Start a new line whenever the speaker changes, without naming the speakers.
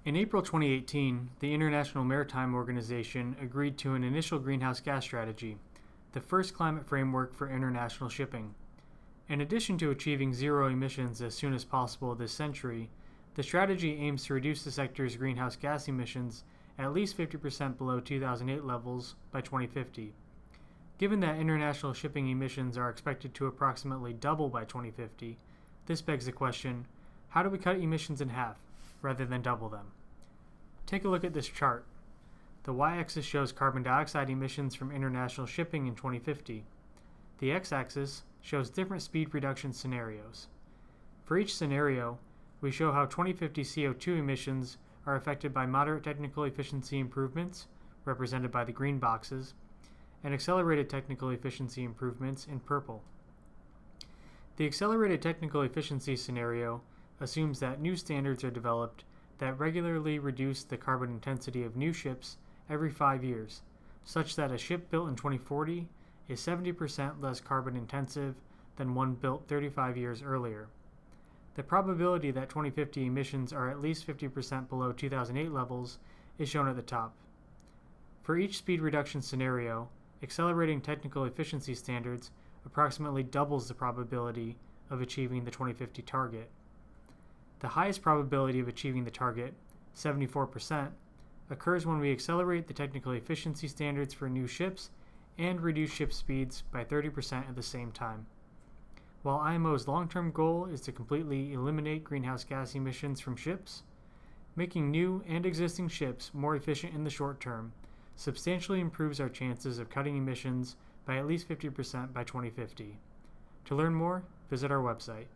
In April 2018, the International Maritime Organization agreed to an initial greenhouse gas strategy, the first climate framework for international shipping. In addition to achieving zero emissions as soon as possible this century, the strategy aims to reduce the sector's greenhouse gas emissions at least 50% below 2008 levels by 2050. Given that international shipping emissions are expected to approximately double by 2050, this begs the question, how do we cut emissions in half, rather than double them? Take a look at this chart. The y-axis shows carbon dioxide emissions from international shipping in 2050. The x-axis shows different speed reduction scenarios. For each scenario, we show how 2050 CO2 emissions are affected by moderate technical efficiency improvements, represented by the green boxes, and accelerated technical efficiency improvements in purple. The accelerated technical efficiency scenario assumes that new standards are developed that regularly reduce the carbon intensity of new ships every 5 years, such that a ship built in 2040 is 70% less carbon intensive than one built 35 years earlier. The probability that 2050 emissions are at least 50% below 2008 levels is shown at the top. For each speed reduction scenario, accelerating technical efficiency standards approximately doubles the probability of achieving the 2050 target. The highest probability of achieving the target, 74%, occurs when we accelerate the technical efficiency standards for new ships and reduce ship speeds by 30% at the same time. While IMO's long-term goal is to completely eliminate greenhouse gas emissions from ships, making new and existing ships more efficient in the short term substantially improves our chances of cutting emissions by at least 50% by 2050. To learn more, visit our website.